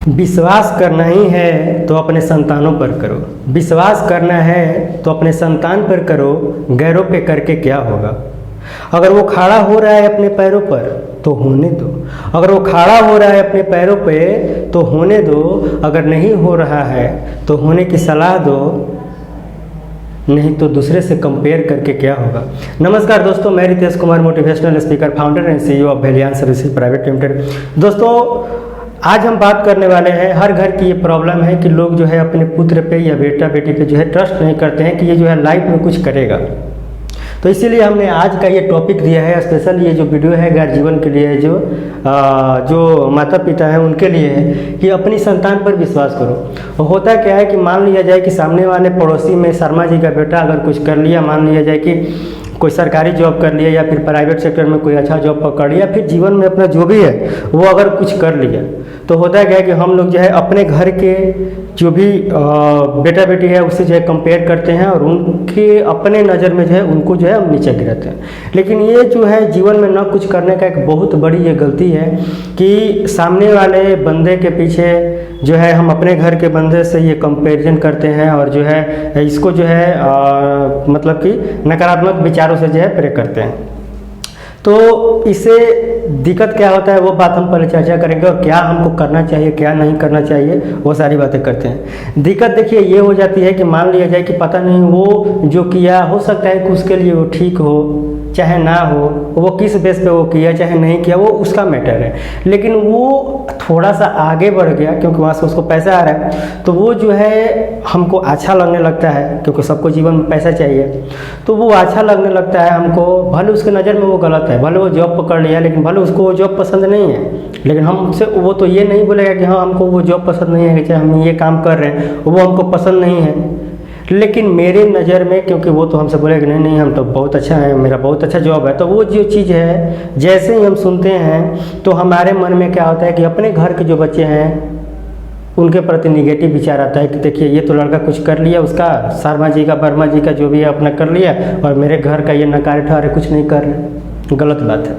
विश्वास करना ही है तो अपने संतानों पर करो। विश्वास करना है तो अपने संतान पर करो, गैरों पे करके क्या होगा। अगर वो खड़ा हो रहा है अपने पैरों पर तो होने दो। अगर वो खड़ा हो रहा है अपने पैरों पे तो होने दो। अगर नहीं हो रहा है तो होने की सलाह दो, नहीं तो दूसरे से कंपेयर करके क्या होगा। नमस्कार दोस्तों, मैं Ritesh Kumar, motivational speaker, founder and CEO of Veliance services private limited. दोस्तों, आज हम बात करने वाले हैं, हर घर की ये प्रॉब्लम है कि लोग जो है अपने पुत्र पे या बेटा बेटी पे जो है ट्रस्ट नहीं करते हैं कि ये जो है लाइफ में कुछ करेगा। तो इसीलिए हमने आज का ये टॉपिक दिया है स्पेशल। ये जो वीडियो है गैर जीवन के लिए, जो माता पिता हैं उनके लिए है कि अपनी संतान पर विश्वास करो। होता क्या है कि मान लिया जाए कि सामने वाले पड़ोसी में शर्मा जी का बेटा अगर कुछ कर लिया, मान लिया जाए कि कोई सरकारी जॉब कर लिया या फिर प्राइवेट सेक्टर में कोई अच्छा जॉब पकड़ लिया, फिर जीवन में अपना जो भी है वो अगर कुछ कर लिया, तो होता है क्या है कि हम लोग जो है अपने घर के जो भी बेटा बेटी है उससे जो है कंपेयर करते हैं और उनके अपने नज़र में जो है उनको जो है हम नीचे गिराते हैं। लेकिन ये जो है जीवन में न कुछ करने का एक बहुत बड़ी ये गलती है कि सामने वाले बंदे के पीछे जो है हम अपने घर के बंदे से ये कंपैरिजन करते हैं और जो है इसको जो है मतलब कि नकारात्मक विचारों से जो है प्रे करते हैं। तो इससे दिक्कत क्या होता है वो बात हम पहले चर्चा करेंगे, और क्या हमको करना चाहिए क्या नहीं करना चाहिए वो सारी बातें करते हैं। दिक्कत देखिए ये हो जाती है कि मान लिया जाए कि पता नहीं वो जो किया, हो सकता है कि उसके लिए वो ठीक हो चाहे ना हो, वो किस बेस पे वो किया चाहे नहीं किया वो उसका मैटर है। लेकिन वो थोड़ा सा आगे बढ़ गया क्योंकि वहाँ से उसको पैसा आ रहा है, तो वो जो है हमको अच्छा लगने लगता है क्योंकि सबको जीवन में पैसा चाहिए। तो वो अच्छा लगने लगता है हमको, भले उसके नज़र में वो गलत है, भले वो जॉब पकड़ लिया लेकिन भले उसको वो जॉब पसंद नहीं है, लेकिन हमसे वो तो ये नहीं बोलेगा कि हाँ हमको वो जॉब पसंद नहीं है, कि चाहे हम ये काम कर रहे हैं वो हमको पसंद नहीं है। लेकिन मेरे नज़र में, क्योंकि वो तो हमसे बोलेगा नहीं नहीं हम तो बहुत अच्छा है, मेरा बहुत अच्छा जॉब है, तो वो जो चीज़ है जैसे ही हम सुनते हैं तो हमारे मन में क्या होता है कि अपने घर के जो बच्चे हैं उनके प्रति निगेटिव विचार आता है कि देखिए ये तो लड़का कुछ कर लिया, उसका शर्मा जी का वर्मा जी का जो भी है अपना कर लिया, और मेरे घर का ये नकार ठहरे कुछ नहीं कर रहे। गलत बात है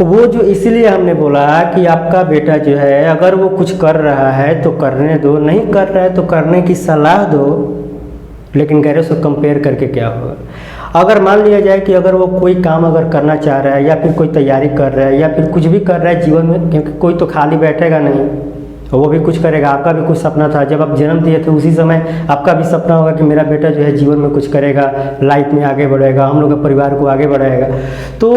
वो। जो इसीलिए हमने बोला कि आपका बेटा जो है अगर वो कुछ कर रहा है तो करने दो, नहीं कर रहा है तो करने की सलाह दो, लेकिन गैरों से कंपेयर करके क्या होगा। अगर मान लिया जाए कि अगर वो कोई काम अगर करना चाह रहा है या फिर कोई तैयारी कर रहा है या फिर कुछ भी कर रहा है जीवन में, क्योंकि कोई तो खाली बैठेगा नहीं, वो भी कुछ करेगा। आपका भी कुछ सपना था, जब आप जन्म दिए थे उसी समय आपका भी सपना होगा कि मेरा बेटा जो है जीवन में कुछ करेगा, लाइफ में आगे बढ़ेगा, हम लोग के परिवार को आगे बढ़ाएगा। तो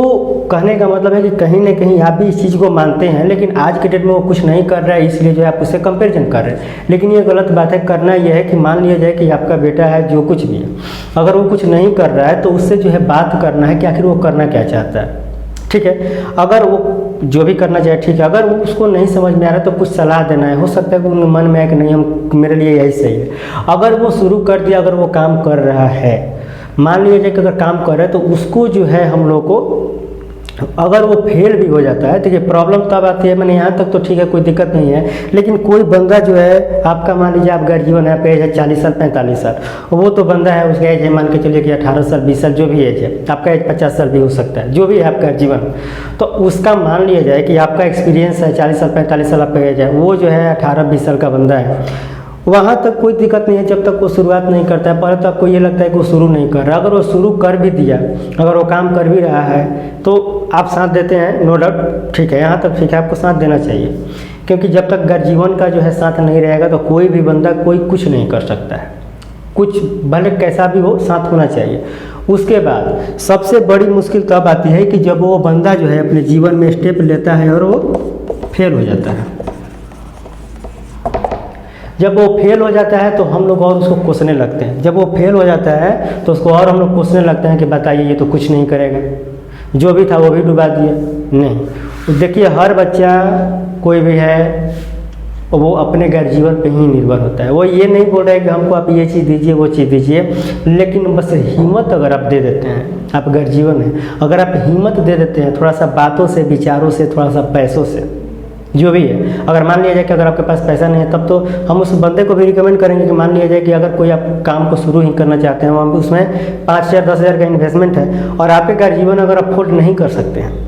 कहने का मतलब है कि कहीं ना कहीं आप भी इस चीज़ को मानते हैं, लेकिन आज के डेट में वो कुछ नहीं कर रहा है इसलिए जो है आप उससे कंपेरिजन कर रहे हैं। लेकिन ये गलत बात है। करना यह है कि मान लिया जाए कि आपका बेटा है जो कुछ भी है, अगर वो कुछ नहीं कर रहा है तो उससे जो है बात करना है कि आखिर वो करना क्या चाहता है। ठीक है, अगर वो जो भी करना चाहे ठीक है, अगर वो उसको नहीं समझ में आ रहा है तो कुछ सलाह देना है। हो सकता है कि उनके मन में आए कि नहीं हम मेरे लिए यही सही है। अगर वो शुरू कर दिया, अगर वो काम कर रहा है, मान लीजिए कि अगर काम कर रहा है तो उसको जो है हम लोग को, अगर वो फेल भी हो जाता है, देखिए प्रॉब्लम तब आती है, मैंने यहाँ तक तो ठीक है कोई दिक्कत नहीं है, लेकिन कोई बंदा जो है आपका मान लीजिए आप गैर जीवन है, आपका एज है 40 साल 45 साल, वो तो बंदा है उसका एज है मान के चलिए कि 18 साल 20 साल जो भी एज है, आपका एज 50 साल भी हो सकता है, जो भी है आपका जीवन, तो उसका मान लिया जाए कि आपका एक्सपीरियंस है 40 साल 45 साल आपका एज है, वो जो है 18-20 साल का बंदा है, वहाँ तक कोई दिक्कत नहीं है जब तक वो शुरुआत नहीं करता है। पहले तो आपको ये लगता है कि वो शुरू नहीं कर रहा, अगर वो शुरू कर भी दिया, अगर वो काम कर भी रहा है तो आप साथ देते हैं, नो डाउट, ठीक है, यहाँ तक ठीक है, आपको साथ देना चाहिए, क्योंकि जब तक घर जीवन का जो है साथ नहीं रहेगा तो कोई भी बंदा कोई कुछ नहीं कर सकता है। कुछ भले कैसा भी हो, साथ होना चाहिए। उसके बाद सबसे बड़ी मुश्किल तब आती है कि जब वो बंदा जो है अपने जीवन में स्टेप लेता है और वो फेल हो जाता है। जब वो फेल हो जाता है तो हम लोग और उसको कोसने लगते हैं। जब वो फेल हो जाता है तो उसको और हम लोग कोसने लगते हैं कि बताइए ये तो कुछ नहीं करेगा, जो भी था वो भी डुबा दिया। नहीं, देखिए हर बच्चा कोई भी है वो अपने गैर जीवन पे ही निर्भर होता है। वो ये नहीं बोल रहा है कि हमको आप ये चीज़ दीजिए वो चीज़ दीजिए, लेकिन बस हिम्मत अगर आप दे देते हैं, आप गैर जीवन है, अगर आप हिम्मत दे देते हैं थोड़ा सा बातों से, विचारों से, थोड़ा सा पैसों से, जो भी है। अगर मान लिया जाए कि अगर आपके पास पैसा नहीं है तब तो हम उस बंदे को भी रिकमेंड करेंगे कि मान लिया जाए कि अगर कोई आप काम को शुरू ही करना चाहते हैं, वहाँ उसमें 5,000 10,000 का इन्वेस्टमेंट है और आपके घर जीवन अगर अफोर्ड नहीं कर सकते हैं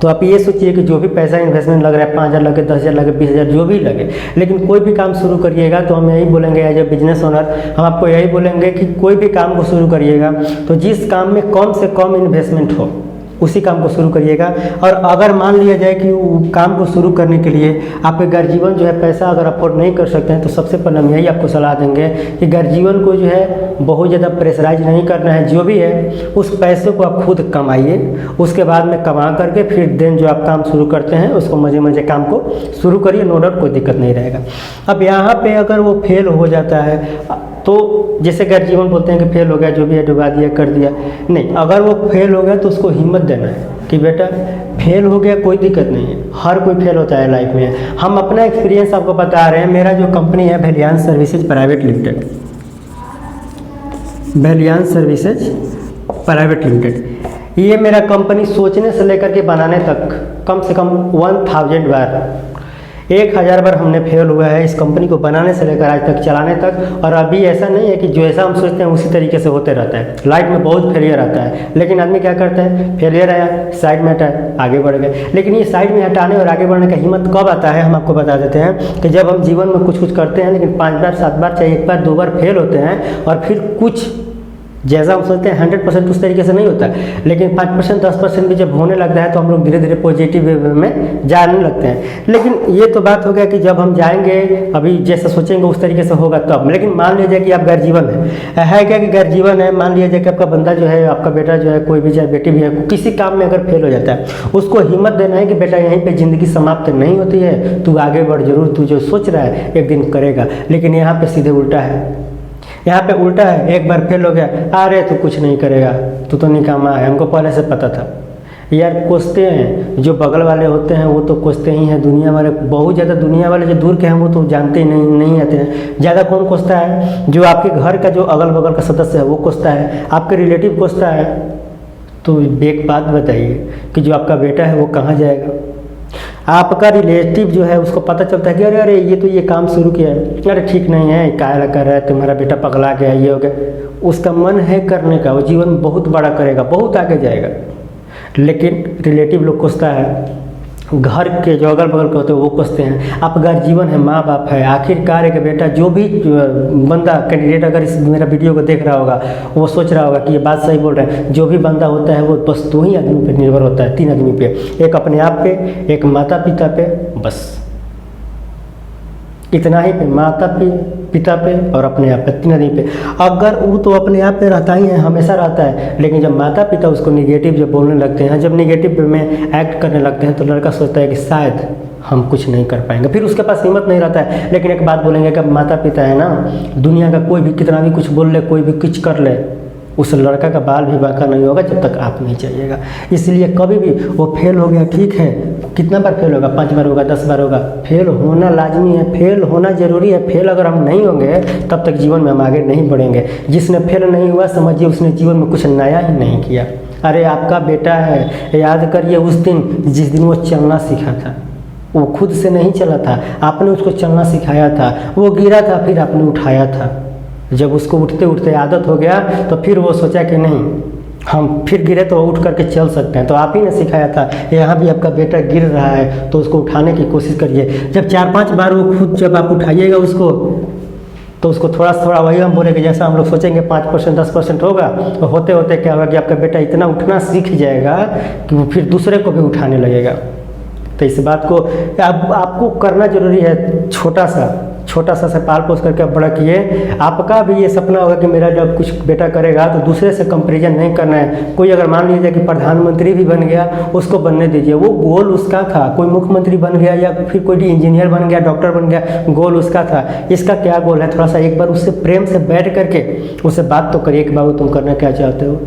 तो आप ये सोचिए कि जो भी पैसा इन्वेस्टमेंट लग रहा है, 5,000 लगे, 10,000 लगे, 20,000 जो भी लगे, लेकिन कोई भी काम शुरू करिएगा तो हम यही बोलेंगे एज ए बिजनेस ओनर, हम आपको यही बोलेंगे कि कोई भी काम को शुरू करिएगा तो जिस काम में कम से कम इन्वेस्टमेंट हो उसी काम को शुरू करिएगा। और अगर मान लिया जाए कि वो काम को शुरू करने के लिए आपके गर्जीवन जो है पैसा अगर अफोर्ड नहीं कर सकते हैं, तो सबसे पहले हम यही आपको सलाह देंगे कि गर्जीवन को जो है बहुत ज़्यादा प्रेशराइज नहीं करना है। जो भी है उस पैसे को आप खुद कमाइए, उसके बाद में कमा करके फिर देन जो आप काम शुरू करते हैं उसको मज़े मज़े काम को शुरू करिए, नो डाउट कोई दिक्कत नहीं रहेगा। अब यहाँ पर अगर वो फेल हो जाता है तो जैसे गर्जीवन बोलते हैं कि फेल हो गया, जो भी है डुबा दिया, कर दिया, नहीं, अगर वो फेल हो गया तो उसको हिम्मत देना है कि बेटा फेल हो गया कोई दिक्कत नहीं है, हर कोई फेल होता है लाइफ में। हम अपना एक्सपीरियंस आपको बता रहे हैं। मेरा जो कंपनी है Veliance services private limited, Veliance services private limited, ये मेरा कंपनी सोचने से लेकर के बनाने तक कम से कम 1000 बार, 1000 बार हमने फेल हुआ है इस कंपनी को बनाने से लेकर आज तक चलाने तक। और अभी ऐसा नहीं है कि जैसा हम सोचते हैं उसी तरीके से होते रहता है, लाइफ में बहुत फेलियर आता है, लेकिन आदमी क्या करता है, फेलियर आया साइड में हटाया, आगे बढ़ गए। लेकिन ये साइड में हटाने और आगे बढ़ने का हिम्मत कब आता है, हम आपको बता देते हैं कि जब हम जीवन में कुछ कुछ करते हैं लेकिन 5 बार 7 बार चाहे 1 बार 2 बार फेल होते हैं और फिर कुछ जैसा हम सोचते हैं 100% उस तरीके से नहीं होता है, लेकिन 5% 10% भी जब होने लगता है तो हम लोग धीरे धीरे पॉजिटिव वे में जाने लगते हैं। लेकिन ये तो बात हो गया कि जब हम जाएंगे अभी जैसा सोचेंगे उस तरीके से होगा तब। लेकिन मान लीजिए कि आप गर्जीवन है क्या कि गर्जीवन है, मान लीजिए कि आपका बंदा जो है, आपका बेटा जो है, कोई भी चाहे बेटी भी है, किसी काम में अगर फेल हो जाता है, उसको हिम्मत देना है कि बेटा यहीं पर ज़िंदगी समाप्त नहीं होती है, तू आगे बढ़ जरूर, तू जो सोच रहा है एक दिन करेगा। लेकिन यहाँ पर सीधे उल्टा है, यहाँ पे उल्टा है, एक बार फेल हो गया, अरे तू कुछ नहीं करेगा, तू तो निकामा है, हमको पहले से पता था। यार कोसते हैं, जो बगल वाले होते हैं वो तो कोसते ही हैं, दुनिया वाले बहुत ज़्यादा, दुनिया वाले जो दूर के हैं वो तो जानते ही नहीं आते हैं। ज़्यादा कौन कोसता है, जो आपके घर का जो अगल बगल का सदस्य है वो कोसता है, आपके रिलेटिव कोसता है। तो एक बात बताइए कि जो आपका बेटा है वो कहाँ जाएगा, आपका रिलेटिव जो है उसको पता चलता है कि अरे अरे ये तो ये काम शुरू किया है, अरे ठीक नहीं है, काहे कर रहा है, तुम्हारा बेटा पगला गया, ये हो गया, उसका मन है करने का, वो जीवन में बहुत बड़ा करेगा, बहुत आगे जाएगा। लेकिन रिलेटिव लोग कोसता है, घर के जो अगल बगल के होते हैं वो कोसते हैं। आप अगर जीवन है, माँ बाप है, आखिरकार एक बेटा, जो भी बंदा कैंडिडेट अगर इस मेरा वीडियो को देख रहा होगा वो सोच रहा होगा कि ये बात सही बोल रहे हैं, जो भी बंदा होता है वो बस 2 ही आदमी पे निर्भर होता है, 3 आदमी पे, एक अपने आप पे, एक माता पिता पे, बस इतना ही पे, माता पिता पे और अपने आप पे, 3 आदमी पे। अगर वो तो अपने आप पे रहता ही है, हमेशा रहता है, लेकिन जब माता पिता उसको निगेटिव जब बोलने लगते हैं, जब निगेटिव में एक्ट करने लगते हैं, तो लड़का सोचता है कि शायद हम कुछ नहीं कर पाएंगे, फिर उसके पास हिम्मत नहीं रहता है। लेकिन एक बात बोलेंगे कि माता पिता है ना, दुनिया का कोई भी कितना भी कुछ बोल ले, कोई भी कुछ कर ले, उस लड़का का बाल भी बांका नहीं होगा जब तक आप नहीं चाहिएगा। इसलिए कभी भी वो फेल हो गया, ठीक है, कितना बार फेल होगा, 5 बार होगा, 10 बार होगा, फेल होना लाजमी है, फेल होना जरूरी है। फेल अगर हम नहीं होंगे तब तक जीवन में हम आगे नहीं बढ़ेंगे। जिसने फेल नहीं हुआ समझिए उसने जीवन में कुछ नया ही नहीं किया। अरे आपका बेटा है, याद करिए उस दिन जिस दिन वो चलना सीखा था, वो खुद से नहीं चला था, आपने उसको चलना सिखाया था, वो गिरा था फिर आपने उठाया था। जब उसको उठते उठते आदत हो गया तो फिर वो सोचा कि नहीं, हम फिर गिरे तो उठ करके चल सकते हैं, तो आप ही ने सिखाया था। यहाँ भी आपका बेटा गिर रहा है तो उसको उठाने की कोशिश करिए। जब 4-5 बार वो खुद जब आप उठाइएगा उसको, तो उसको थोड़ा थोड़ा, वही हम बोले कि जैसा हम लोग सोचेंगे 5% 10% होगा, तो होते होते क्या होगा कि आपका बेटा इतना उठना सीख जाएगा कि वो फिर दूसरे को भी उठाने लगेगा। तो इस बात को आपको करना जरूरी है। छोटा सा से पाल पोस करके आप बड़ा किए। आपका भी ये सपना होगा कि मेरा जब कुछ बेटा करेगा तो दूसरे से कंपैरिजन नहीं करना है। कोई अगर मान लीजिए कि प्रधानमंत्री भी बन गया, उसको बनने दीजिए, वो गोल उसका था। कोई मुख्यमंत्री बन गया या फिर कोई इंजीनियर बन गया, डॉक्टर बन गया, गोल उसका था। इसका क्या गोल है, थोड़ा सा एक बार उससे प्रेम से बैठ करके उससे बात तो करिए कि बाबू तुम करना क्या चाहते हो,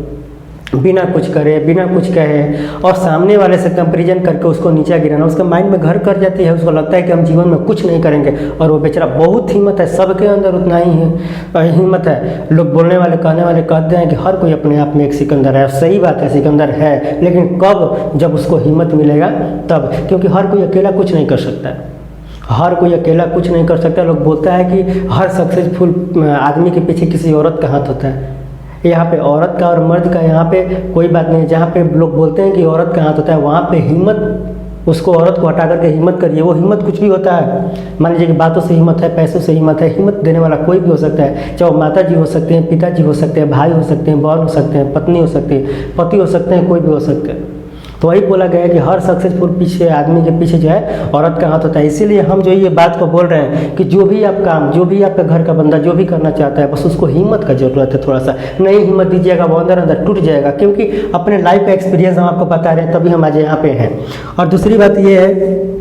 बिना कुछ करे, बिना कुछ कहे, और सामने वाले से कंपैरिजन करके उसको नीचे गिराना उसका माइंड में घर कर जाती है। उसको लगता है कि हम जीवन में कुछ नहीं करेंगे, और वो बेचारा बहुत हिम्मत है, सबके अंदर उतना ही हिम्मत है। लोग बोलने वाले कहने वाले कहते हैं कि हर कोई अपने आप में एक सिकंदर है। सही बात है, सिकंदर है, लेकिन कब, जब उसको हिम्मत मिलेगा तब, क्योंकि हर कोई अकेला कुछ नहीं कर सकता है। हर कोई अकेला कुछ नहीं कर सकता। लोग बोलता है कि हर सक्सेसफुल आदमी के पीछे किसी औरत का हाथ होता है। यहाँ पे औरत का और मर्द का यहाँ पे कोई बात नहीं है। जहाँ पे लोग बोलते हैं कि औरत का हाथ होता है, वहाँ पे हिम्मत, उसको औरत को हटा करके हिम्मत करिए। वो हिम्मत कुछ भी होता है, मान लीजिए कि बातों से हिम्मत है, पैसों से हिम्मत है। हिम्मत देने वाला कोई भी हो सकता है, चाहे वो माता जी हो सकते हैं, पिताजी हो सकते हैं, भाई हो सकते हैं, बहन हो सकते हैं, पत्नी हो सकती है, पति हो सकते हैं, कोई भी हो सकते हैं। तो वही बोला गया है कि हर सक्सेसफुल पीछे आदमी के पीछे जो है औरत का हाथ होता है। इसीलिए हम जो ये बात को बोल रहे हैं कि जो भी आप काम, जो भी आपका घर का बंदा जो भी करना चाहता है, बस उसको हिम्मत का ज़रूरत है। थोड़ा सा नहीं हिम्मत दीजिएगा, वो अंदर अंदर टूट जाएगा। क्योंकि अपने लाइफ का एक्सपीरियंस हम आपको बता रहे हैं, तभी हम आज यहाँ पे हैं। और दूसरी बात ये है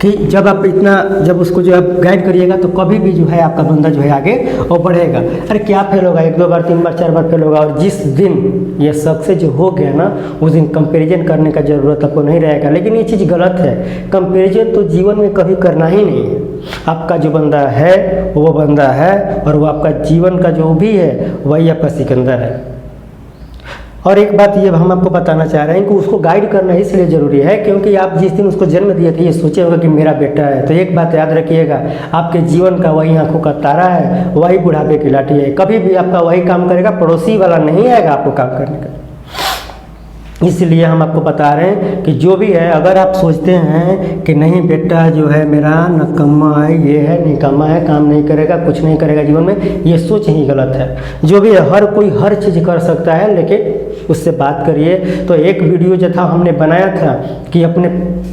कि जब उसको जो है गाइड करिएगा, तो कभी भी जो है आपका बंदा जो है आगे वो बढ़ेगा। अरे क्या फेल होगा, 1 2 बार 3 बार 4 बार फेल होगा। और जिस दिन ये सक्सेस जो हो गया ना, उस दिन कंपैरिजन करने का ज़रूरत आपको नहीं रहेगा। लेकिन ये चीज़ गलत है, कंपैरिजन तो जीवन में कभी करना ही नहीं है। आपका जो बंदा है वो बंदा है, और वो आपका जीवन का जो भी है वही आपका सिकंदर है। और एक बात ये हम आपको बताना चाह रहे हैं कि उसको गाइड करना इसलिए ज़रूरी है क्योंकि आप जिस दिन उसको जन्म दिए थे ये सोचे होगा कि मेरा बेटा है। तो एक बात याद रखिएगा, आपके जीवन का वही आंखों का तारा है, वही बुढ़ापे की लाठी है। कभी भी आपका वही काम करेगा, पड़ोसी वाला नहीं आएगा आपको काम करने का। इसलिए हम आपको बता रहे हैं कि जो भी है, अगर आप सोचते हैं कि नहीं बेटा जो है मेरा नकम्मा है, ये है निकम्मा है, काम नहीं करेगा, कुछ नहीं करेगा जीवन में, ये सोच ही गलत है। जो भी है, हर कोई हर चीज़ कर सकता है, लेकिन उससे बात करिए। तो एक वीडियो जो था हमने बनाया था कि अपने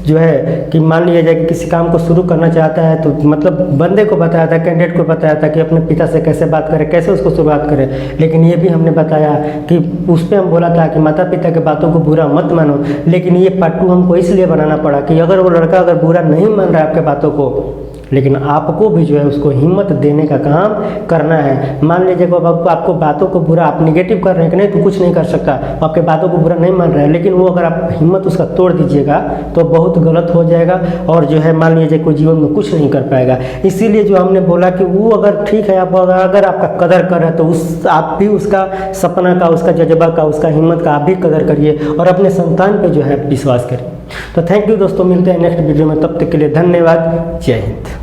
जो है कि मान लिया जाए कि किसी काम को शुरू करना चाहता है, तो मतलब बंदे को बताया था, कैंडिडेट को बताया था कि अपने पिता से कैसे बात करें, कैसे उसको शुरुआत करें। लेकिन ये भी हमने बताया कि उस पर हम बोला था कि माता पिता के बातों को बुरा मत मानो। लेकिन ये पार्ट 2 हमको इसलिए बनाना पड़ा कि अगर वो लड़का अगर बुरा नहीं मान रहा है आपके बातों को, लेकिन आपको भी जो है उसको हिम्मत देने का काम करना है। मान लीजिए कि आपको बातों को बुरा, आप निगेटिव कर रहे हैं कि नहीं तो कुछ नहीं कर सकता, आपके बातों को बुरा नहीं मान रहा है, लेकिन वो अगर आप हिम्मत उसका तोड़ दीजिएगा तो बहुत गलत हो जाएगा। और जो है मान लीजिए कोई जीवन में कुछ नहीं कर पाएगा। इसीलिए जो हमने बोला कि वो अगर ठीक है, आप अगर आपका कदर कर रहे हैं तो आप भी उसका सपना का, उसका जज्बा का, उसका हिम्मत का आप भी कदर करिए और अपने संतान पर जो है विश्वास करिए। तो थैंक यू दोस्तों, मिलते हैं नेक्स्ट वीडियो में। तब तक के लिए धन्यवाद। जय हिंद।